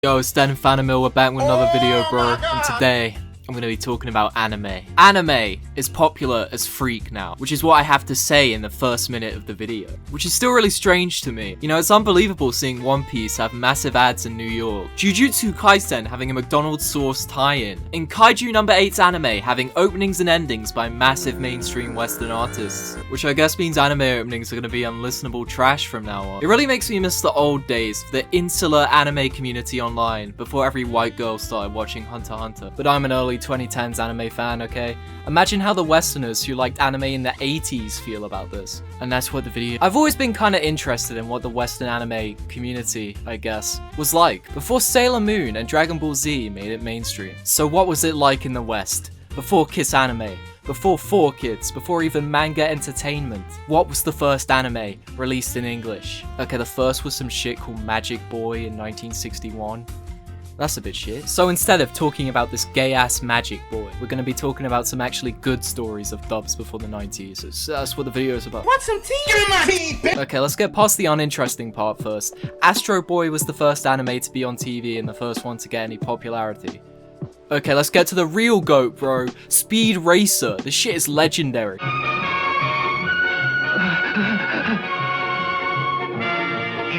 Yo, Stan and Fandom, we're back with another video, bro, and today I'm going to be talking about anime. Anime is popular as freak now, which is what I have to say in the first minute of the video, which is still really strange to me. You know, it's unbelievable seeing One Piece have massive ads in New York, Jujutsu Kaisen having a McDonald's sauce tie-in, and Kaiju No. 8's anime having openings and endings by massive mainstream Western artists, which I guess means anime openings are going to be unlistenable trash from now on. It really makes me miss the old days of the insular anime community online, before every white girl started watching Hunter x Hunter. But I'm an early 2010s anime fan, okay? Imagine how the Westerners who liked anime in the 80s feel about this. And that's what the video... I've always been kind of interested in what the Western anime community, I guess, was like before Sailor Moon and Dragon Ball Z made it mainstream. So what was it like in the West? Before Kiss Anime? Before 4Kids? Before even manga entertainment? What was the first anime released in English? Okay, the first was some shit called Magic Boy in 1961. That's a bit shit. So instead of talking about this gay-ass Magic Boy, we're gonna be talking about some actually good stories of dubs before the 90s. That's what the video is about. Want some tea? Give me my tea, bitch! Okay, let's get past the uninteresting part first. Astro Boy was the first anime to be on TV and the first one to get any popularity. Okay, let's get to the real GOAT, bro. Speed Racer. This shit is legendary. He's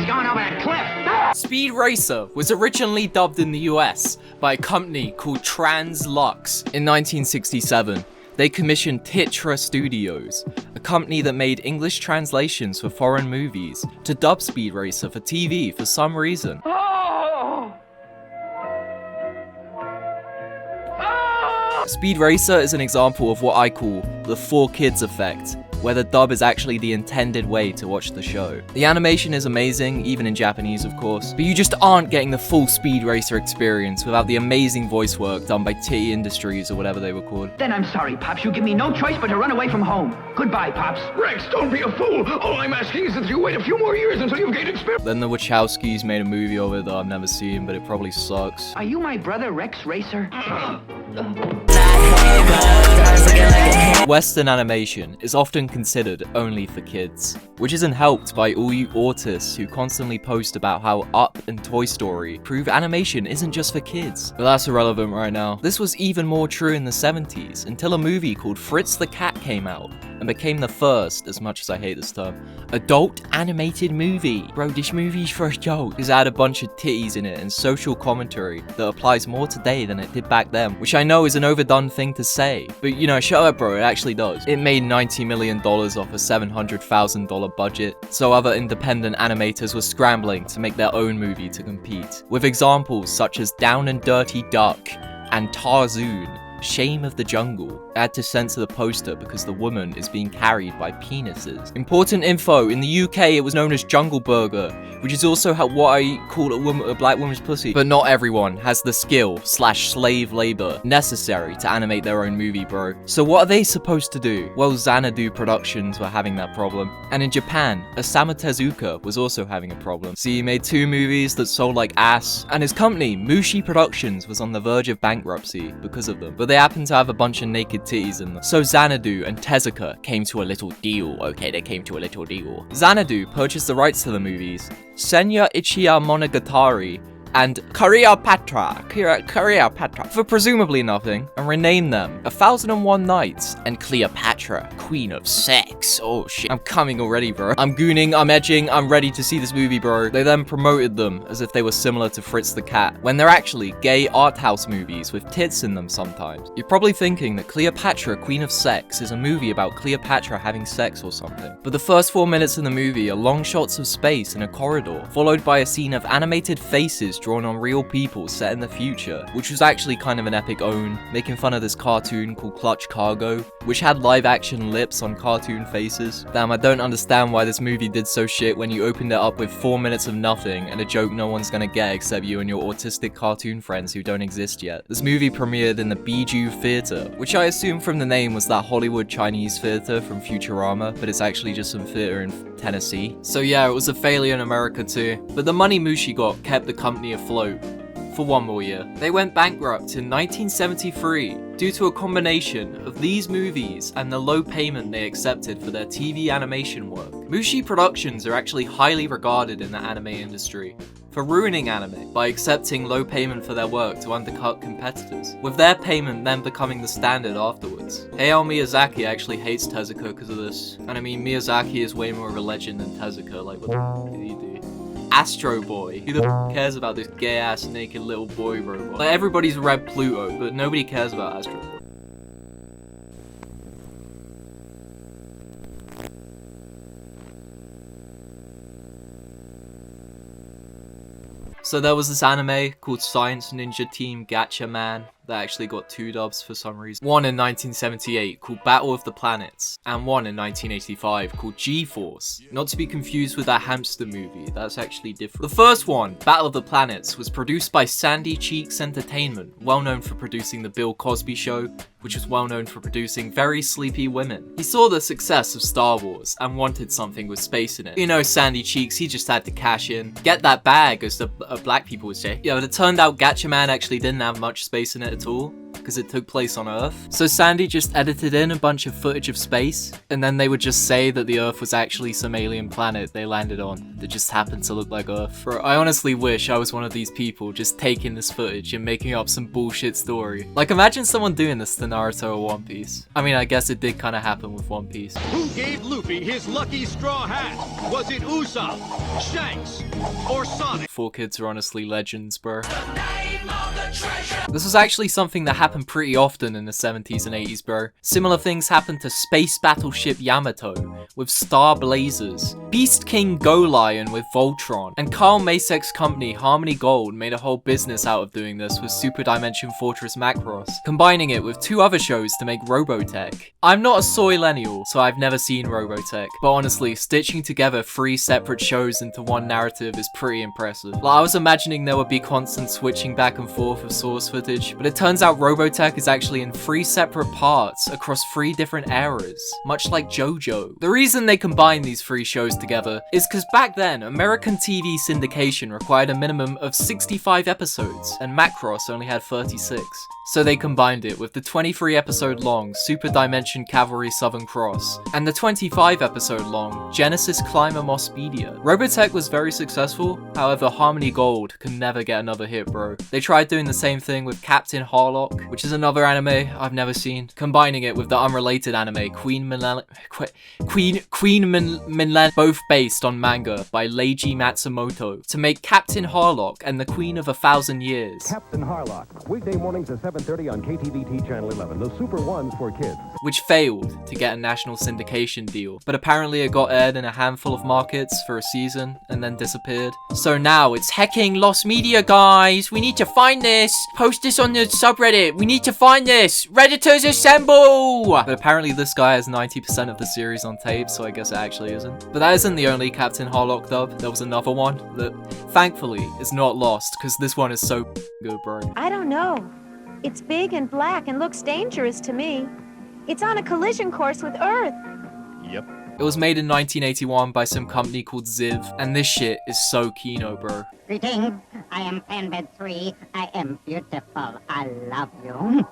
going over that cliff. Speed Racer was originally dubbed in the US by a company called Translux in 1967. They commissioned Titra Studios, a company that made English translations for foreign movies, to dub Speed Racer for TV for some reason. Speed Racer is an example of what I call the 4Kids effect, where the dub is actually the intended way to watch the show. The animation is amazing, even in Japanese of course, but you just aren't getting the full Speed Racer experience without the amazing voice work done by Titty Industries or whatever they were called. Then I'm sorry, Pops. You give me no choice but to run away from home. Goodbye, Pops. Rex, don't be a fool. All I'm asking is that you wait a few more years until you've gained experience. Then the Wachowskis made a movie of it that I've never seen, but it probably sucks. Are you my brother, Rex Racer? Western animation is often considered only for kids, which isn't helped by all you autists who constantly post about how Up and Toy Story prove animation isn't just for kids. But that's irrelevant right now. This was even more true in the 70s, until a movie called Fritz the Cat came out, and became the first, as much as I hate this term, adult animated movie. Bro, this movie's for adults. It's had a bunch of titties in it and social commentary that applies more today than it did back then, which I know is an overdone thing to say, but you know, shut up bro, it actually does. It made $90 million off a $700,000 budget, so other independent animators were scrambling to make their own movie to compete, with examples such as Down and Dirty Duck and Tarzoon, Shame of the Jungle. I had to censor the poster because the woman is being carried by penises. Important info, in the UK it was known as Jungle Burger, which is also what I call a black woman's pussy. But not everyone has the skill / slave labor necessary to animate their own movie, bro. So what are they supposed to do? Well, Xanadu Productions were having that problem. And in Japan, Osamu Tezuka was also having a problem. See, he made 2 movies that sold like ass, and his company, Mushi Productions, was on the verge of bankruptcy because of them. But they happened to have a bunch of naked titties in them. So Xanadu and Tezuka came to a little deal. Okay, they came to a little deal. Xanadu purchased the rights to the movies Senya Ichiya Monogatari and Cleopatra for presumably nothing, and renamed them 1001 Nights and Cleopatra, Queen of Sex. Oh shit, I'm coming already, bro. I'm gooning, I'm edging, I'm ready to see this movie, bro. They then promoted them as if they were similar to Fritz the Cat, when they're actually gay art house movies with tits in them sometimes. You're probably thinking that Cleopatra, Queen of Sex is a movie about Cleopatra having sex or something. But the first 4 minutes of the movie are long shots of space in a corridor, followed by a scene of animated faces drawn on real people set in the future, which was actually kind of an epic own, making fun of this cartoon called Clutch Cargo, which had live action lips on cartoon faces. Damn, I don't understand why this movie did so shit when you opened it up with 4 minutes of nothing and a joke no one's gonna get except you and your autistic cartoon friends who don't exist yet. This movie premiered in the Bijou Theater, which I assume from the name was that Hollywood Chinese theater from Futurama, but it's actually just some theater in Tennessee. So yeah, it was a failure in America too, but the money Mushi got kept the company afloat. for one more year. They went bankrupt in 1973 due to a combination of these movies and the low payment they accepted for their TV animation work. Mushi Productions are actually highly regarded in the anime industry for ruining anime by accepting low payment for their work to undercut competitors, with their payment then becoming the standard afterwards. Hayao Miyazaki actually hates Tezuka because of this, and I mean Miyazaki is way more of a legend than Tezuka, like what the f did he do? Astro Boy, who the f cares about this gay ass naked little boy robot? Like everybody's read Pluto, but nobody cares about Astro Boy. So there was this anime called Science Ninja Team Gatchaman that actually got 2 dubs for some reason. One in 1978 called Battle of the Planets, and one in 1985 called G-Force. Not to be confused with that hamster movie, that's actually different. The first one, Battle of the Planets, was produced by Sandy Cheeks Entertainment, well known for producing The Bill Cosby Show, which was well known for producing Very Sleepy Women. He saw the success of Star Wars and wanted something with space in it. You know, Sandy Cheeks, he just had to cash in. Get that bag, as the black people would say. Yeah, but it turned out Gatchaman actually didn't have much space in it at all, because it took place on Earth. So Sandy just edited in a bunch of footage of space, and then they would just say that the Earth was actually some alien planet they landed on that just happened to look like Earth. Bro, I honestly wish I was one of these people just taking this footage and making up some bullshit story. Like, imagine someone doing this to Naruto or One Piece. I mean, I guess it did kind of happen with One Piece. Who gave Luffy his lucky straw hat? Was it Usopp, Shanks, or Sonic? 4 Kids are honestly legends, bro. This was actually something that happened pretty often in the 70s and 80s, bro. Similar things happened to Space Battleship Yamato with Star Blazers, Beast King Go Lion with Voltron, and Carl Masek's company Harmony Gold made a whole business out of doing this with Super Dimension Fortress Macross, combining it with 2 other shows to make Robotech. I'm not a soy-lennial, so I've never seen Robotech, but honestly, stitching together 3 separate shows into one narrative is pretty impressive. Like, I was imagining there would be constant switching back and forth of source footage, but it turns out Robotech is actually in 3 separate parts across 3 different eras, much like JoJo. The reason they combined these 3 shows together is because back then, American TV syndication required a minimum of 65 episodes, and Macross only had 36. So they combined it with the 23 episode long Super Dimension Cavalry Southern Cross, and the 25 episode long Genesis Climber Mospedia. Robotech was very successful, however Harmony Gold could never get another hit, bro. They tried doing the same thing with Captain Harlock, which is another anime I've never seen, combining it with the unrelated anime Queen Minlan, both based on manga by Leiji Matsumoto, to make Captain Harlock and the Queen of 1,000 Years. Captain Harlock, weekday mornings at 7:30 on KTVT Channel 11, the Super Ones for kids. Which failed to get a national syndication deal, but apparently it got aired in a handful of markets for a season and then disappeared. So now it's hecking lost media, guys. We need to find this. Post this on the subreddit. We need to find this. Redditors assemble! But apparently this guy has 90% of the series on tape, so I guess it actually isn't. But that isn't the only Captain Harlock dub. There was another one that, thankfully, is not lost, because this one is so good, bro. I don't know. It's big and black and looks dangerous to me. It's on a collision course with Earth. Yep. It was made in 1981 by some company called Ziv, and this shit is so kino, bro. Greetings, I am Fanbed 3. I am beautiful. I love you.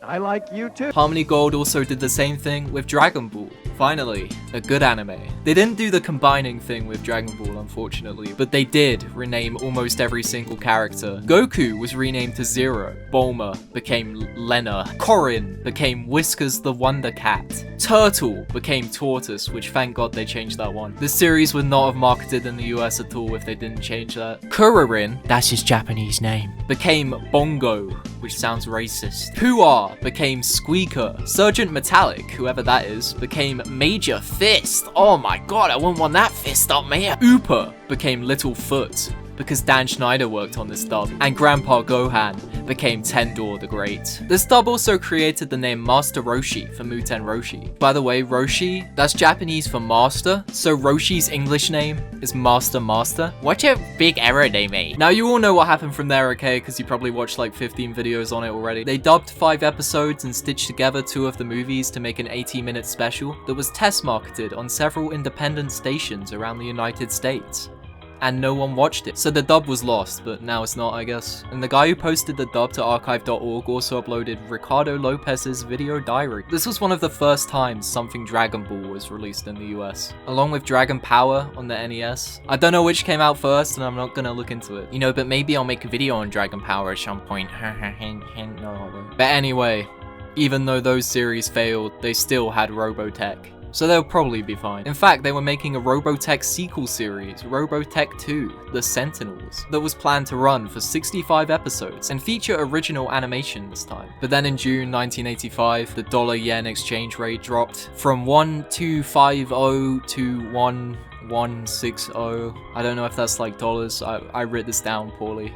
I like you too. Harmony Gold also did the same thing with Dragon Ball. Finally, a good anime. They didn't do the combining thing with Dragon Ball, unfortunately, but they did rename almost every single character. Goku was renamed to Zero, Bulma became Lena, Korin became Whiskers the Wonder Cat, Turtle became Tortoise, which thank god they changed that one. This series would not have marketed in the US at all if they didn't change that. Kuririn, that's his Japanese name, became Bongo, which sounds racist. Puar became Squeaker. Sergeant Metallic, whoever that is, became Major Fist. Oh my god, I wouldn't want that fist up, man. Ooper became Little Foot, because Dan Schneider worked on this dub, and Grandpa Gohan became Tendor the Great. This dub also created the name Master Roshi for Muten Roshi. By the way, Roshi, that's Japanese for master, so Roshi's English name is Master Master. What a big error they made. Now you all know what happened from there, okay, because you probably watched like 15 videos on it already. They dubbed 5 episodes and stitched together 2 of the movies to make an 80-minute special that was test marketed on several independent stations around the United States. and no one watched it. So the dub was lost, but now it's not, I guess. And the guy who posted the dub to archive.org also uploaded Ricardo Lopez's video diary. This was one of the first times something Dragon Ball was released in the US, along with Dragon Power on the NES. I don't know which came out first, and I'm not gonna look into it. You know, but maybe I'll make a video on Dragon Power at some point. No, I won't. But anyway, even though those series failed, they still had Robotech. So they'll probably be fine. In fact, they were making a Robotech sequel series, Robotech 2, The Sentinels, that was planned to run for 65 episodes and feature original animation this time. But then in June 1985, the dollar-yen exchange rate dropped from 1250 to 1160. I don't know if that's like dollars. I wrote this down poorly.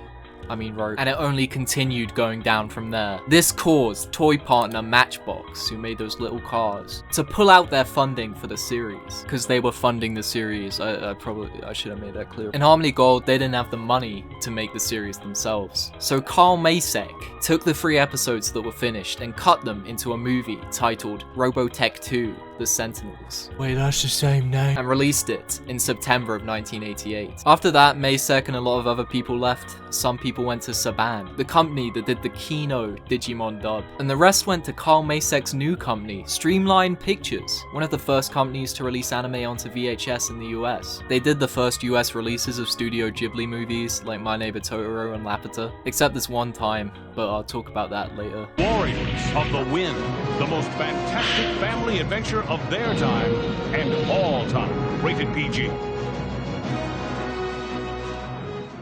And it only continued going down from there. This caused toy partner Matchbox, who made those little cars, to pull out their funding for the series, because they were funding the series. I should have made that clear. In Harmony Gold, they didn't have the money to make the series themselves. So Carl Masek took the 3 episodes that were finished and cut them into a movie titled Robotech 2, The Sentinels. Wait, that's the same name. And released it in September of 1988. After that, Masek and a lot of other people left. Some people went to Saban, the company that did the Kino Digimon dub. And the rest went to Carl Masek's new company, Streamline Pictures, one of the first companies to release anime onto VHS in the US. They did the first US releases of Studio Ghibli movies like My Neighbor Totoro and Laputa, except this one time, but I'll talk about that later. Warriors of the Wind, the most fantastic family adventure of their time and all time. Rated PG.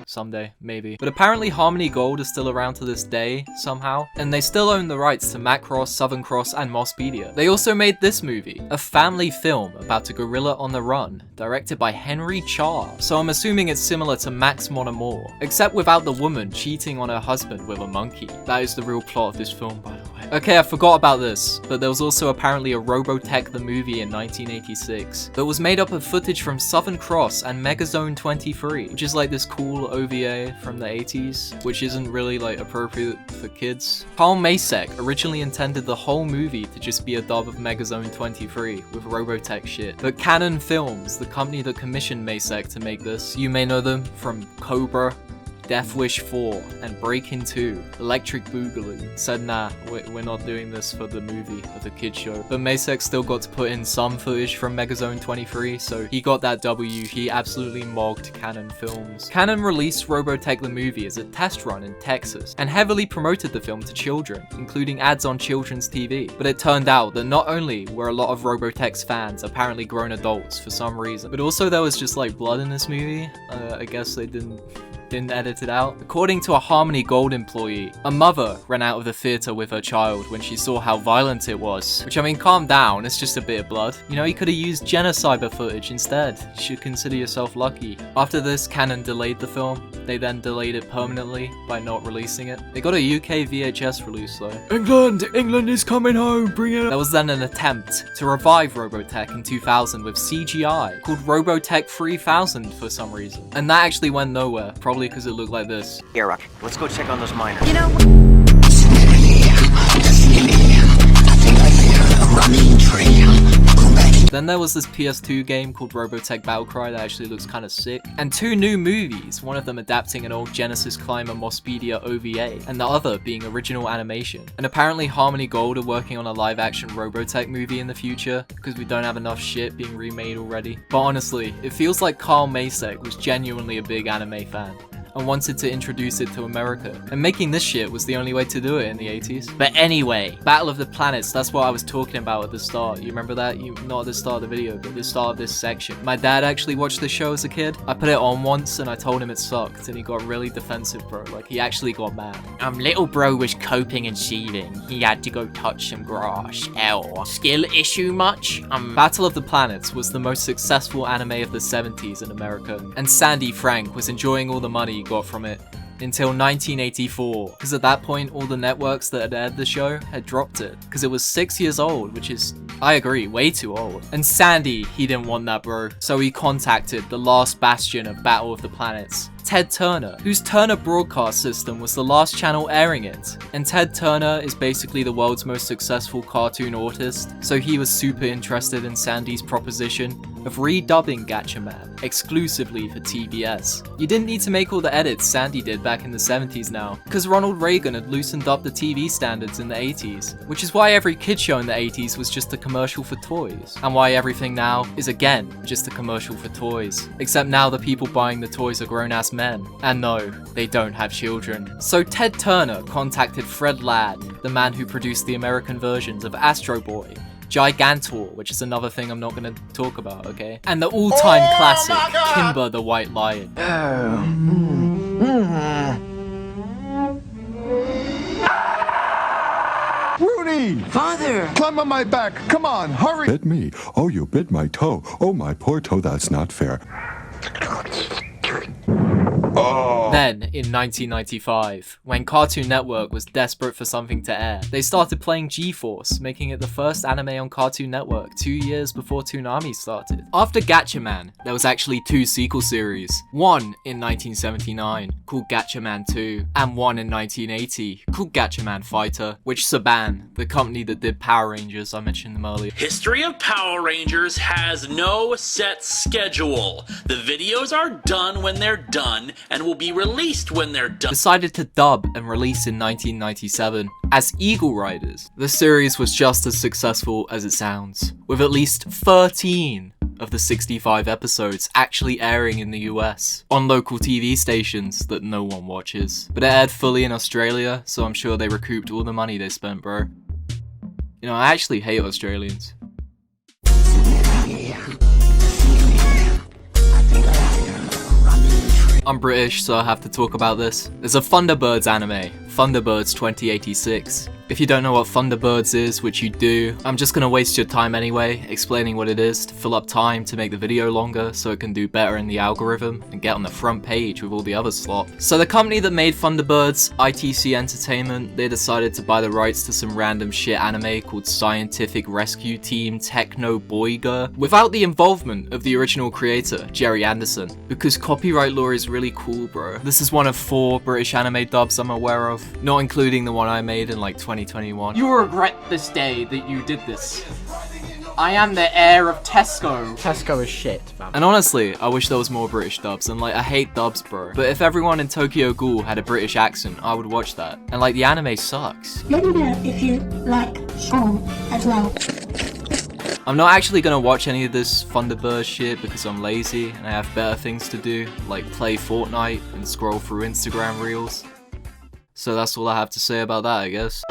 Someday, maybe. But apparently Harmony Gold is still around to this day, somehow, and they still own the rights to Macross, Southern Cross, and Mospedia. They also made this movie, a family film about a gorilla on the run, directed by Henry Cha. So I'm assuming it's similar to Max Mon Amour, except without the woman cheating on her husband with a monkey. That is the real plot of this film, by the way. Okay, I forgot about this, but there was also apparently a Robotech the movie in 1986 that was made up of footage from Southern Cross and Megazone 23, which is like this cool OVA from the 80s, which isn't really like appropriate for kids. Carl Masek originally intended the whole movie to just be a dub of Megazone 23 with Robotech shit, but Canon Films, the company that commissioned Masek to make this, you may know them from Cobra, Death Wish 4, and Breakin' 2, Electric Boogaloo, said nah, we're not doing this for the movie, for the kid show. But Masek still got to put in some footage from Megazone 23, so he got that W. He absolutely mogged Canon Films. Canon released Robotech the movie as a test run in Texas, and heavily promoted the film to children, including ads on children's TV. But it turned out that not only were a lot of Robotech's fans apparently grown adults for some reason, but also there was just like blood in this movie. I guess they didn't edit it out. According to a Harmony Gold employee, a mother ran out of the theater with her child when she saw how violent it was. Which, I mean, calm down, it's just a bit of blood. You know, you could have used Genocyber footage instead. You should consider yourself lucky. After this, Canon delayed the film. They then delayed it permanently by not releasing it. They got a UK VHS release though. England is coming home, bring it up. There was then an attempt to revive Robotech in 2000 with CGI called Robotech 3000 for some reason. And that actually went nowhere, probably because it looked like this. Here, Rock, let's go check on those miners. You know, Then there was this PS2 game called Robotech Battlecry that actually looks kind of sick. And 2 new movies, one of them adapting an old Genesis Climber Mospedia OVA, and the other being original animation. And apparently Harmony Gold are working on a live-action Robotech movie in the future, because we don't have enough shit being remade already. But honestly, it feels like Carl Masek was genuinely a big anime fan and wanted to introduce it to America. And making this shit was the only way to do it in the 80s. But anyway, Battle of the Planets, that's what I was talking about at the start. You remember that? Not at the start of the video, but the start of this section. My dad actually watched the show as a kid. I put it on once and I told him it sucked, and he got really defensive, bro. Like, he actually got mad. Little bro was coping and seething. He had to go touch some grass. Skill issue much? Battle of the Planets was the most successful anime of the 70s in America, and Sandy Frank was enjoying all the money got from it until 1984, because at that point all the networks that had aired the show had dropped it because it was 6 years old, which is, I agree, way too old. And Sandy, he didn't want that, bro, so he contacted the last bastion of Battle of the Planets, Ted Turner, whose Turner Broadcast System was the last channel airing it. And Ted Turner is basically the world's most successful cartoon artist, so he was super interested in Sandy's proposition of redubbing Gatchaman exclusively for TBS. You didn't need to make all the edits Sandy did back in the 70s now, because Ronald Reagan had loosened up the TV standards in the 80s, which is why every kid show in the 80s was just a commercial for toys, and why everything now is again just a commercial for toys. Except now the people buying the toys are grown-ass men, and no, they don't have children. So Ted Turner contacted Fred Ladd, the man who produced the American versions of Astro Boy, Gigantor, which is another thing I'm not gonna talk about, okay? And the all-time classic, Kimber the White Lion. Rudy! Father! Climb on my back! Come on, hurry! Bit me? Oh, you bit my toe. Oh, my poor toe, that's not fair. Then, in 1995, when Cartoon Network was desperate for something to air, they started playing G-Force, making it the first anime on Cartoon Network 2 years before Toonami started. After Gatchaman, there was actually 2 sequel series, one in 1979 called Gatchaman 2, and one in 1980 called Gatchaman Fighter, which Saban, the company that did Power Rangers, I mentioned them earlier. History of Power Rangers has no set schedule. The videos are done when they're done, and will be released when they're done. Decided to dub and release in 1997 as Eagle Riders. The series was just as successful as it sounds, with at least 13 of the 65 episodes actually airing in the US on local TV stations that no one watches. But it aired fully in Australia, so I'm sure they recouped all the money they spent, bro. You know, I actually hate Australians. I'm British, so I have to talk about this. There's a Thunderbirds anime, Thunderbirds 2086. If you don't know what Thunderbirds is, which you do, I'm just gonna waste your time anyway, explaining what it is to fill up time to make the video longer so it can do better in the algorithm and get on the front page with all the other slop. So the company that made Thunderbirds, ITC Entertainment, they decided to buy the rights to some random shit anime called Scientific Rescue Team Techno Boyga, without the involvement of the original creator, Jerry Anderson, because copyright law is really cool, bro. This is one of 4 British anime dubs I'm aware of, not including the one I made in like 2021. You will regret this day that you did this. I am the heir of Tesco. Tesco is shit, fam. And honestly, I wish there was more British dubs, and like, I hate dubs, bro. But if everyone in Tokyo Ghoul had a British accent, I would watch that. And like, the anime sucks. Let me know if you like Sean as well. I'm not actually gonna watch any of this Thunderbird shit because I'm lazy and I have better things to do, like play Fortnite and scroll through Instagram reels. So that's all I have to say about that, I guess.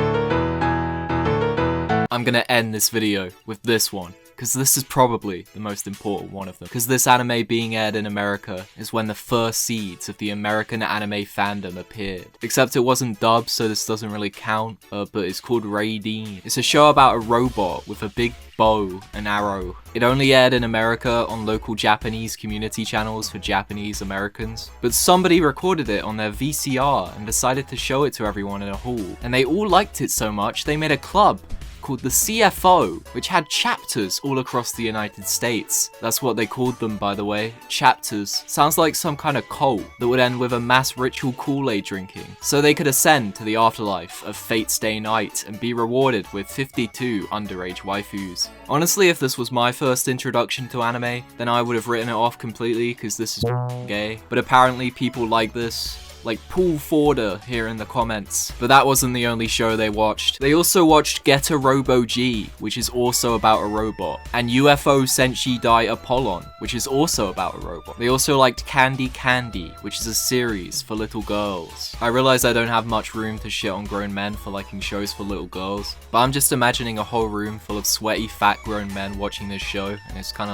I'm gonna end this video with this one, because this is probably the most important one of them. Because this anime being aired in America is when the first seeds of the American anime fandom appeared. Except it wasn't dubbed, so this doesn't really count, but it's called Raideen. It's a show about a robot with a big bow and arrow. It only aired in America on local Japanese community channels for Japanese Americans, but somebody recorded it on their VCR and decided to show it to everyone in a hall. And they all liked it so much, they made a club called the CFO, which had chapters all across the United States. That's what they called them, by the way. Chapters. Sounds like some kind of cult that would end with a mass ritual Kool-Aid drinking, so they could ascend to the afterlife of Fate's Day Night and be rewarded with 52 underage waifus. Honestly, if this was my first introduction to anime, then I would have written it off completely because this is gay. But apparently people like this. Like Paul Forder here in the comments. But that wasn't the only show they watched. They also watched Get a Robo G, which is also about a robot, and UFO Senshi Dai Apollon, which is also about a robot. They also liked Candy Candy, which is a series for little girls. I realize I don't have much room to shit on grown men for liking shows for little girls, but I'm just imagining a whole room full of sweaty fat grown men watching this show, and it's kind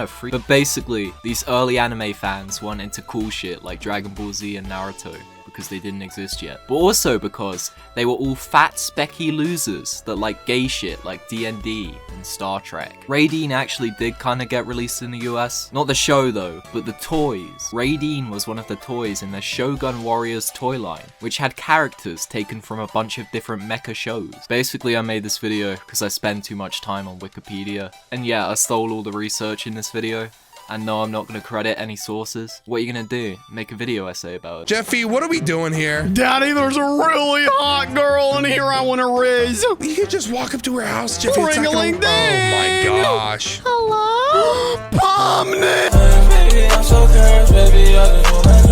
of free. But basically, these early anime fans weren't into cool shit like Dragon Ball Z and Naruto because they didn't exist yet, but also because they were all fat specky losers that like gay shit like D&D and Star Trek. Raideen actually did kinda get released in the US. Not the show though, but the toys. Raideen was one of the toys in the Shogun Warriors toy line, which had characters taken from a bunch of different mecha shows. Basically, I made this video because I spend too much time on Wikipedia. And yeah, I stole all the research in this video. And no, I'm not gonna credit any sources. What are you gonna do? Make a video essay about it? Jeffy, what are we doing here? Daddy, there's a really hot girl in here I want to raise. You could just walk up to her house, Jeffy. It's not gonna... Ring-a-ling-ding. Oh my gosh. Hello? Pomni! Baby, I'm so cursed, baby, you're the woman,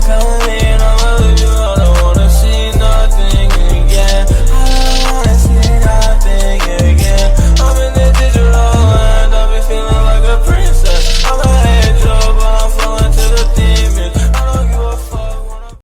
girl.